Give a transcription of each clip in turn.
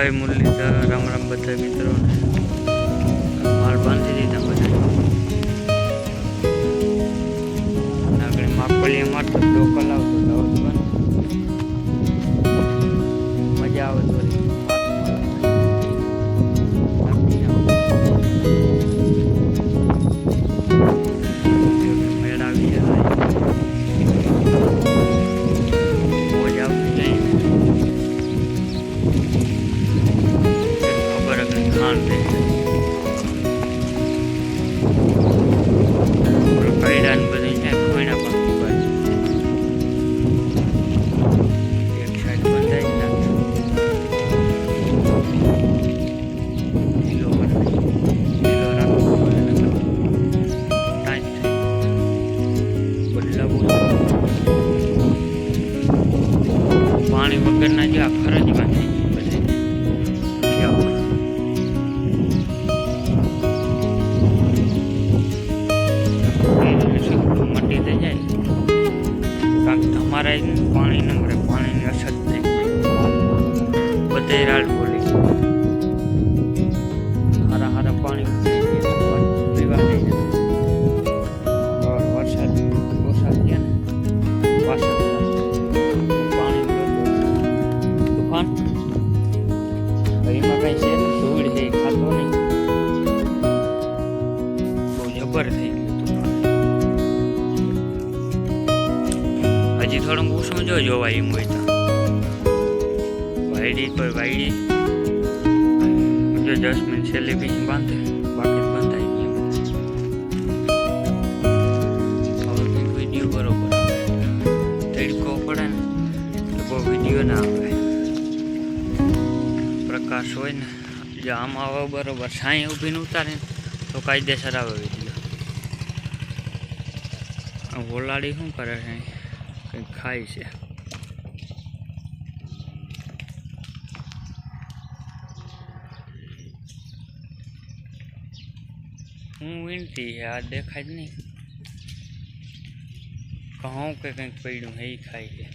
जय मुरलीधर राम राम बधाई मित्रों ने माल बांधी दीधा बधाई आगे मापड़ी मारतो लोकल आवतो दावत बन मजा आवे थोड़ी मेड़ा भी मोज आवती जाए खबर अगर खान दे कैडान बधी है कोईना पण उभा एक साइड બંધાઈ નાખ્યો ઢીલો રાખવો પડે ટાઈટ બદલાવવું પાણી વગરના જે આ ખરજમાં થઈ બધે मटी दे जाए हमारा पानी नंबर पानी की अछत थी बधे राड़ बोली हरा हरा पानी पीवा नहीं और वरसाद वरसाद गया ना वरसाद पानी तूफान भाई में कहीं से धूल है खातो नहीं बहुत जबर थी हजी थोड़ा ऊसम जो जोवाय एम होय तो वायडी कोई वायडी जो 10 मिनट छेल्ले बीच बांधे बाकी बंधाई गई હવે કંઈક વિડીયો બરોબર આવે તડકો પડે ને તો બહુ વિડીયો ના આવે પ્રકાશ હોય ને જો આમ આવે બરોબર છાંય ઊભીને ઉતારે તો કાયદેસર આવે વિડીયો વોલાડી શું કરે છે खाई से हूँ वीणती है आ देखा ज नहीं कहूँ के कहीं पड़ू है ही खाई है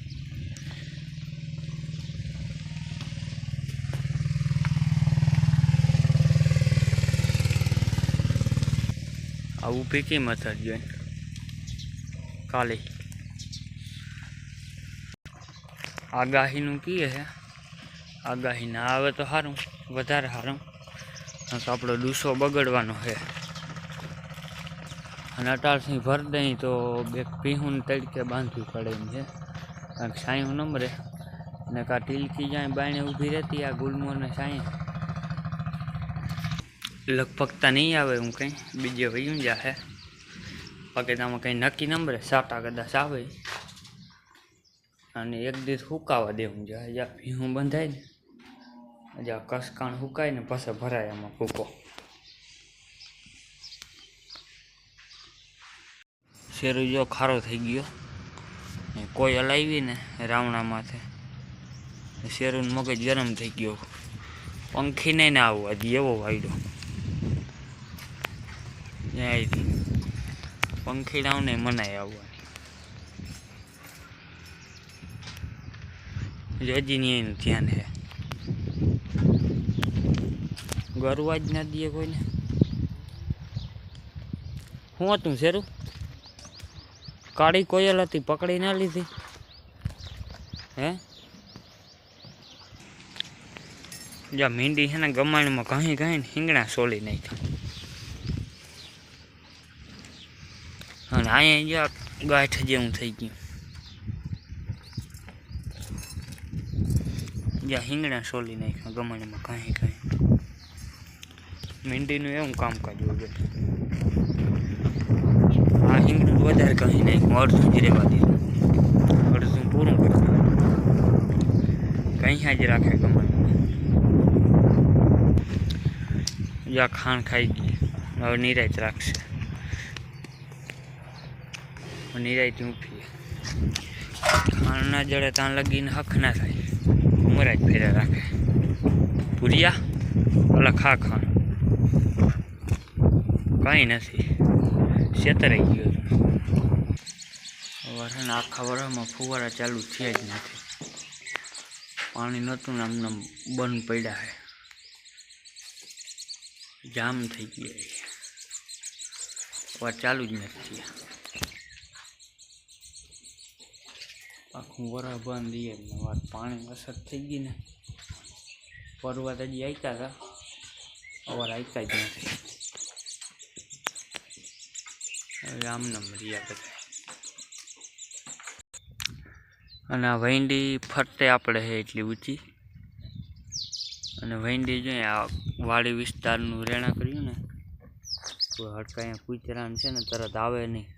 आવું પીકી મત જોઈને કાલે आगाहीનું કીએ છે આગાહી ના આવે તો સારું વધારે સારું તો આપણો ડૂસો બગડવાનો છે અને અટાળથી ભર દઈ તો બે પીહું તડકે બાંધવી પડે એમ છે કારણ કે સાયું નંબરે ને કાં ટીલકી જાય બાયણે ઊભી રહેતી આ ગુલમોરને સાંઈ લગભગતા નહીં આવે હું કંઈ બીજે વયું જાહે બાકી આમાં કંઈ નક્કી નંબરે સાટા કદાચ આવે અને એક દિવસ હુકાવા દેવું જોઈએ જ્યાં ભીહું બંધાય ને જ્યાં કસકાણ હુકાય ને પછી ભરાય એમાં ભૂકો શેરું જો ખારો થઈ ગયો કોઈ હલાવી ને રાવણામાંથી શેરું મગજ ગરમ થઈ ગયો પંખીને ના આવવા હજી એવો વાયડો અહીંથી પંખીડાઓને મનાય આવવા હજી નહીં એનું ધ્યાન છે ગરવા જ ના દઈએ કોઈને શું હતું શેરું કાળી કોયલ હતી પકડી ના લીધી હે જ્યાં મીંડી છે ને ગમાણીમાં કહી ને હિંગણા સોલી નાખ્યા અને અહીંયા જ્યાં ગાંઠ જેવું થઈ ગયું જ્યાં હિંગણા સોલી નાખ્યા ગમાણીમાં કાંઈ મીંડીનું એવું કામકાજ હોય આ હિંગણું વધારે કહી નાખ્યું અડધું જ રહેવા દીધું અડધું પૂરું કરી કંઈ જ રાખે ગમાણીમાં જ્યાં ખાણ ખાઈ ગઈ હવે નિરાયત રાખશે નિરાયત ઊંફીએ ખાણ ના જડે ત્યાં લગીને હક ના થાય ઉમરા જ ફેરા રાખે ભૂરિયા ઓલા ખા ખાણ કંઈ નથી છેતરાઈ ગયો વરસાદ આખા વરસમાં ફુવારા ચાલુ થયા જ નથી પાણી નહોતું ને આમને બંધ પડ્યા છે, જામ થઈ ગયા. વાર ચાલુ જ નથી થયા. આખું વરસ બંધ દઈએ ને વાર પાણી અસર થઈ ગઈ ને. પર્વત હજી આવ્યા હતા, અવાર આવ્યા જ નથી. હવે આમને રહ્યા બધા. અને આ વૈંડી ફરતે આપણે છે એટલી ઊંચી. અને વૈંડી જોઈએ આ વાડી વિસ્તારનું રહેણા કર્યું ને તો હડકા અહીંયા કૂતરાને છે ને તરત આવે નહીં.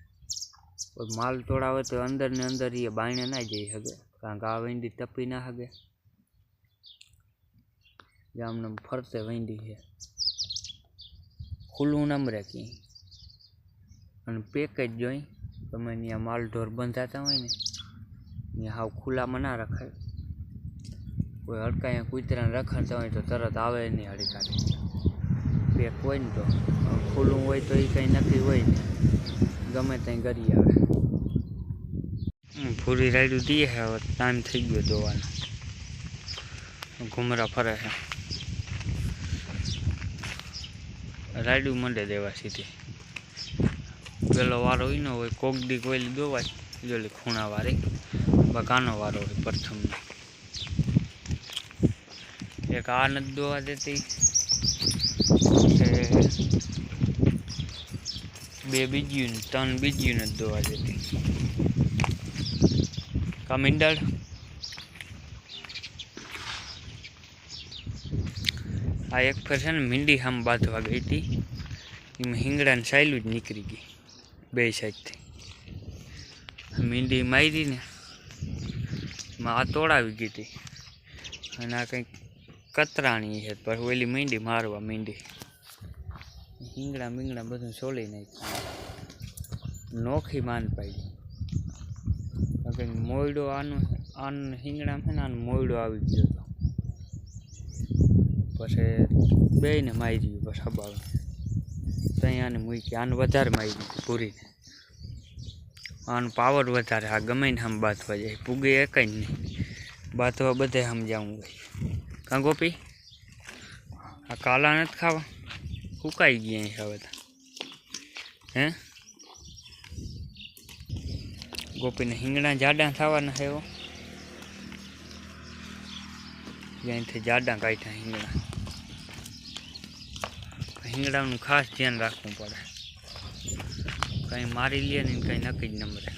કોઈ માલ તોડાવે તો અંદર ને અંદર એ બાયણે ના જઈ શકે, કારણ કે આ વૈંડી ટપી ના શકે. જે આમને ફરતે વૈંડી છે, ખુલ્લું નામ રાખી. અને પેક જ જોઈ તમે ત્યાં માલ ઢોર બંધાતા હોય ને ત્યાં હાવ ખુલ્લામાં ના રખાય. કોઈ હડકા અહીંયા કૂતરાને રખાતા હોય તો તરત આવે નહીં હડકાથી. પેક હોય ને તો ખુલ્લું હોય તો એ કંઈ નક્કી હોય ને ગમે ત્યાં ગરી આવે. પૂરી રાયડું દઈએ છે, હવે ટાઈમ થઈ ગયો દોવાનો. ઘુમરા ફરે છે, રાયડું મંડે દેવા સીધી. પેલો વારો હોય ને હોય કોક દી કોઈલી દોવાય જોલી ખૂણા વાળી, બકાનો વારો હોય પ્રથમનો. એક આ નથી દોવા દેતી, બે બીજું ને ત્રણ બીજું નથી દોવા દેતી. કા મીંડળ આ એક ફેર છે ને મીંડી હામ બાંધવા ગઈ હતી, એમાં હિંગડાને સાયલું જ નીકળી ગઈ બે સાઈડથી. મીંડી મારી ને એમાં આ તોડાવી ગઈ હતી. અને આ કંઈક કતરાણી છે, પણ ઓલી મીંડી મારવા મીંડી હિંગડા મીંગડા બધું છોડી નાખ્યું. નોખી માન પાડી. કંઈક મોયડો આનું હિંગડામાં છે ને આનું મોયડો આવી ગયો હતો. પછી બેયને મારી ગયું. પછી હબાવે ત્યાં આને મૂકી. આને વધારે મારી દીધી પૂરીને. આનો પાવર વધારે. આ ગમે ને આમ બાંધવા જાય, પૂગે એક જ નહીં બાંધવા બધે સમજાવું ગઈ. કાં ગોપી આ કાલા નથી ખાવા? સુકાઈ ગયા અહીં હવે તો. હે ગોપીને હિંગડા જાડા થવાના છે એવો. અહીંથી જાડા કાઢ્યા હિંગડા. હિંગડાનું ખાસ ધ્યાન રાખવું પડે. કંઈ મારી લે ને કંઈ નક્કી જ ન મળે.